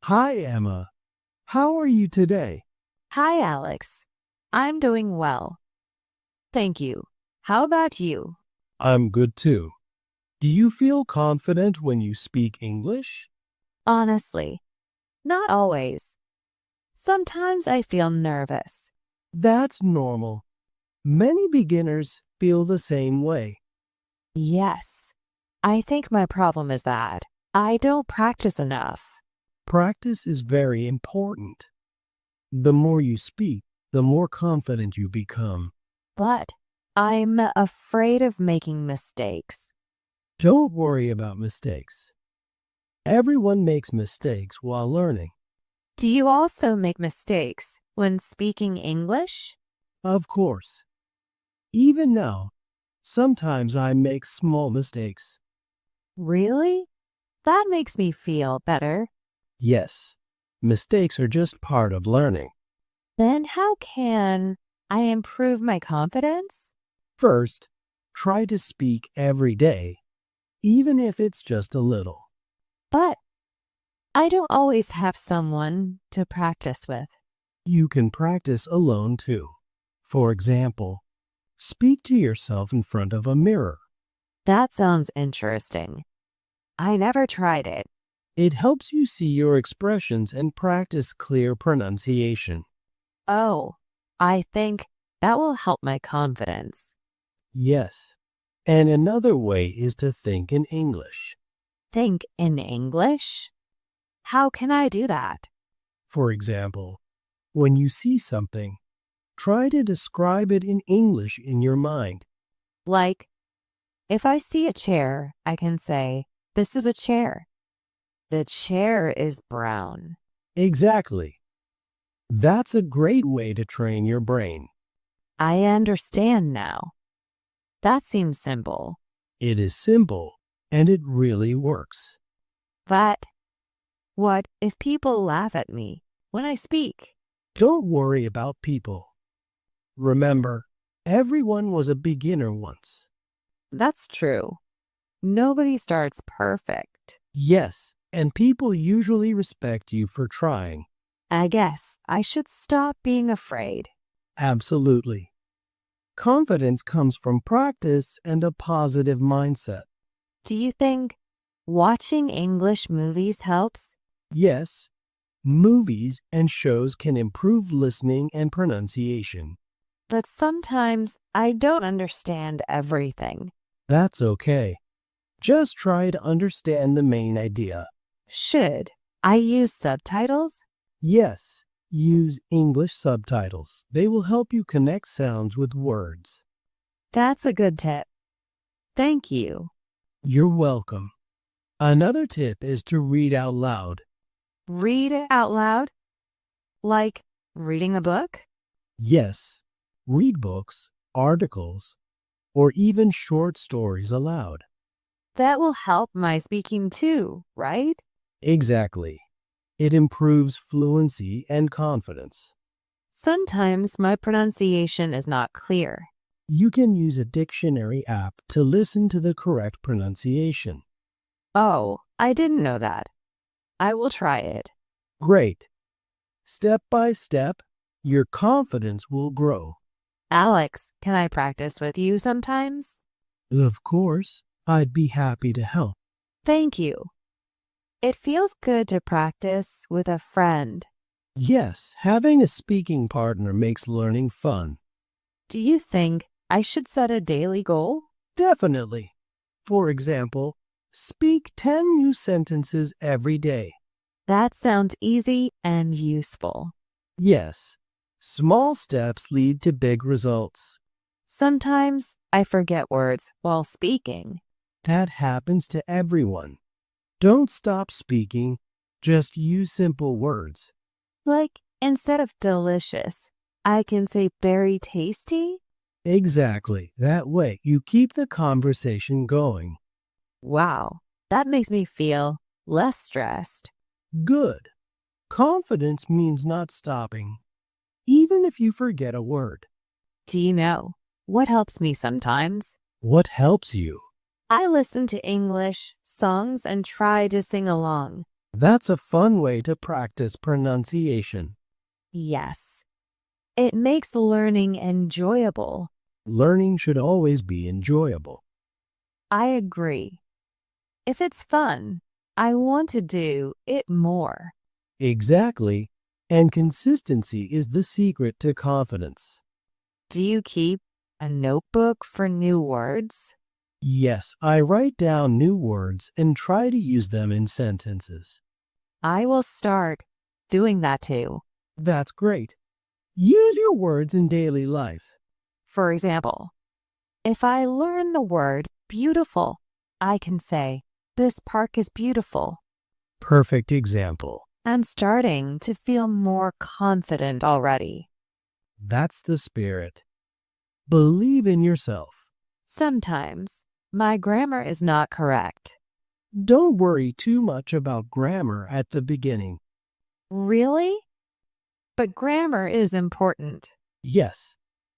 Hi, Emma. How are you today? Hi, Alex. I'm doing well. Thank you. How about you? I'm good too. Do you feel confident when you speak English? Honestly, not always. Sometimes I feel nervous. That's normal. Many beginners feel the same way. Yes, I think my problem is that I don't practice enough. Practice is very important. The more you speak, the more confident you become. But I'm afraid of making mistakes. Don't worry about mistakes. Everyone makes mistakes while learning. Do you also make mistakes when speaking English? Of course. Even now, sometimes I make small mistakes. Really? That makes me feel better. Yes, mistakes are just part of learning. Then how can I improve my confidence? First, try to speak every day, even if it's just a little. But I don't always have someone to practice with. You can practice alone too. For example, speak to yourself in front of a mirror. That sounds interesting. I never tried it. It helps you see your expressions and practice clear pronunciation. Oh, I think that will help my confidence. Yes. And another way is to think in English. Think in English? How can I do that? For example, when you see something, try to describe it in English in your mind. Like, if I see a chair, I can say, "This is a chair. The chair is brown." Exactly. That's a great way to train your brain. I understand now. That seems simple. It is simple, and it really works. But what if people laugh at me when I speak? Don't worry about people. Remember, everyone was a beginner once. That's true. Nobody starts perfect. Yes, and people usually respect you for trying. I guess I should stop being afraid. Absolutely. Confidence comes from practice and a positive mindset. Do you think watching English movies helps? Yes, movies and shows can improve listening and pronunciation. But sometimes I don't understand everything. That's okay. Just try to understand the main idea. Should I use subtitles? Yes, use English subtitles. They will help you connect sounds with words. That's a good tip. Thank you. You're welcome. Another tip is to read out loud. Read it out loud? Like reading a book? Yes, read books, articles, or even short stories aloud. That will help my speaking too, right? Exactly. It improves fluency and confidence. Sometimes my pronunciation is not clear. You can use a dictionary app to listen to the correct pronunciation. Oh, I didn't know that. I will try it. Great. Step by step, your confidence will grow. Alex, can I practice with you sometimes? Of course, I'd be happy to help. Thank you. It feels good to practice with a friend. Yes, having a speaking partner makes learning fun. Do you think I should set a daily goal? Definitely. For example, speak 10 new sentences every day. That sounds easy and useful. Yes, small steps lead to big results. Sometimes I forget words while speaking. That happens to everyone. Don't stop speaking, just use simple words. Like, instead of delicious, I can say very tasty? Exactly. That way, you keep the conversation going. Wow, that makes me feel less stressed. Good. Confidence means not stopping, even if you forget a word. Do you know what helps me sometimes? What helps you? I listen to English songs and try to sing along. That's a fun way to practice pronunciation. Yes. It makes learning enjoyable. Learning should always be enjoyable. I agree. If it's fun, I want to do it more. Exactly. And consistency is the secret to confidence. Do you keep a notebook for new words? Yes, I write down new words and try to use them in sentences. I will start doing that too. That's great. Use your words in daily life. For example, if I learn the word beautiful, I can say, "This park is beautiful." Perfect example. I'm starting to feel more confident already. That's the spirit. Believe in yourself. Sometimes my grammar is not correct. Don't worry too much about grammar at the beginning. Really? But grammar is important. Yes,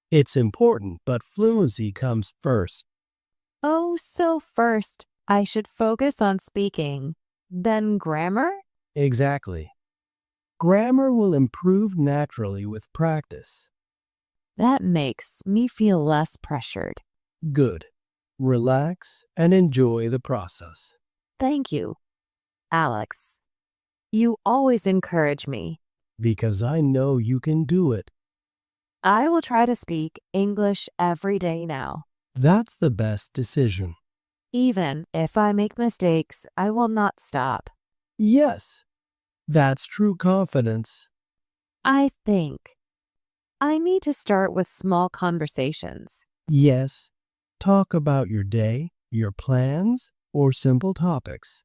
it's important, but fluency comes first. Oh, so first, I should focus on speaking, then grammar? Exactly. Grammar will improve naturally with practice. That makes me feel less pressured. Good. Relax and enjoy the process. Thank you, Alex. You always encourage me. Because I know you can do it. I will try to speak English every day now. That's the best decision. Even if I make mistakes, I will not stop. Yes, that's true confidence. I think I need to start with small conversations. Yes, talk about your day, your plans, or simple topics.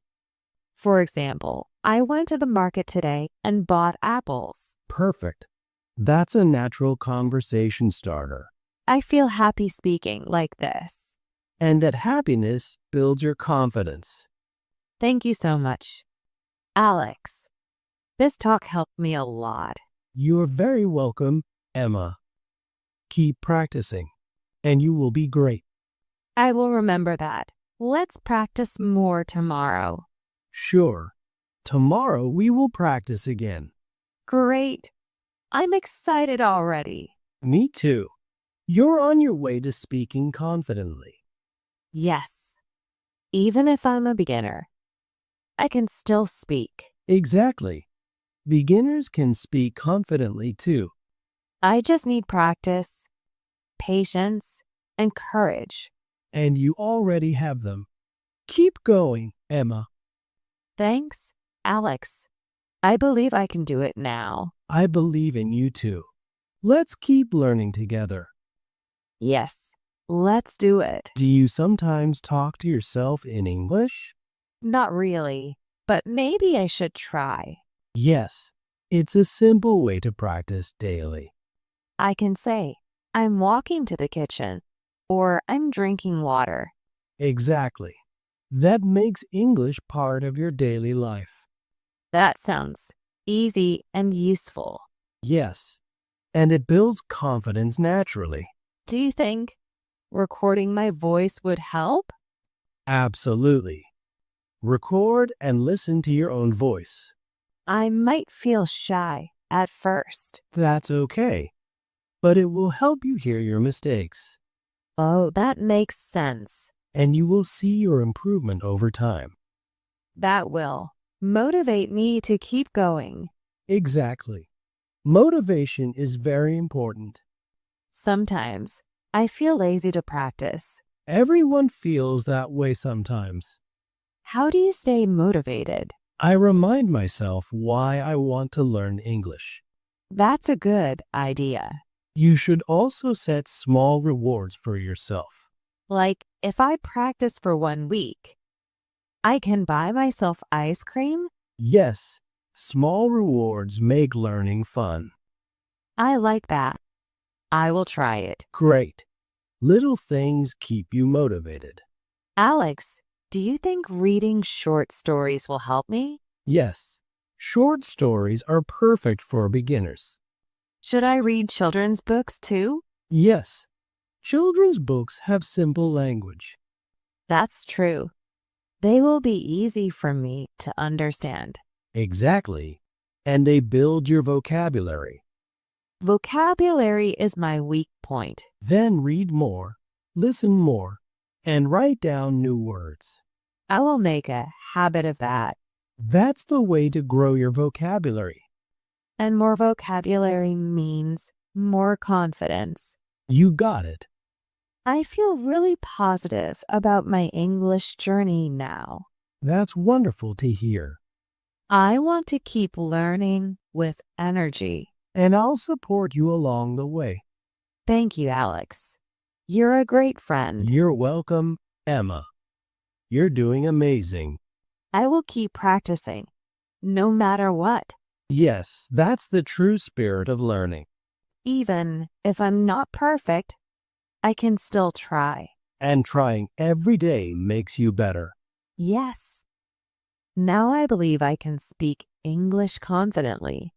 For example, I went to the market today and bought apples. Perfect. That's a natural conversation starter. I feel happy speaking like this. And that happiness builds your confidence. Thank you so much, Alex. This talk helped me a lot. You're very welcome, Emma. Keep practicing, and you will be great. I will remember that. Let's practice more tomorrow. Sure. Tomorrow we will practice again. Great. I'm excited already. Me too. You're on your way to speaking confidently. Yes. Even if I'm a beginner, I can still speak. Exactly. Beginners can speak confidently too. I just need practice, patience, and courage. And you already have them. Keep going, Emma. Thanks, Alex. I believe I can do it now. I believe in you too. Let's keep learning together. Yes, let's do it. Do you sometimes talk to yourself in English? Not really, but maybe I should try. Yes, it's a simple way to practice daily. I can say, "I'm walking to the kitchen," or "I'm drinking water." Exactly. That makes English part of your daily life. That sounds easy and useful. Yes, and it builds confidence naturally. Do you think recording my voice would help? Absolutely. Record and listen to your own voice. I might feel shy at first. That's okay, but it will help you hear your mistakes, Oh, that makes sense. and you will see your improvement over time. That will motivate me to keep going. Exactly. Motivation is very important. Sometimes I feel lazy to practice. Everyone feels that way sometimes. How do you stay motivated? I remind myself why I want to learn English. That's a good idea. You should also set small rewards for yourself. Like if I practice for 1 week, I can buy myself ice cream? Yes, small rewards make learning fun. I like that. I will try it. Great. Little things keep you motivated. Alex, do you think reading short stories will help me? Yes, short stories are perfect for beginners. Should I read children's books too? Yes, children's books have simple language. That's true. They will be easy for me to understand. Exactly. And they build your vocabulary. Vocabulary is my weak point. Then read more, listen more, and write down new words. I will make a habit of that. That's the way to grow your vocabulary. And more vocabulary means more confidence. You got it. I feel really positive about my English journey now. That's wonderful to hear. I want to keep learning with energy. And I'll support you along the way. Thank you, Alex. You're a great friend. You're welcome, Emma. You're doing amazing. I will keep practicing, no matter what. Yes, that's the true spirit of learning. Even if I'm not perfect, I can still try. And trying every day makes you better. Yes. Now I believe I can speak English confidently.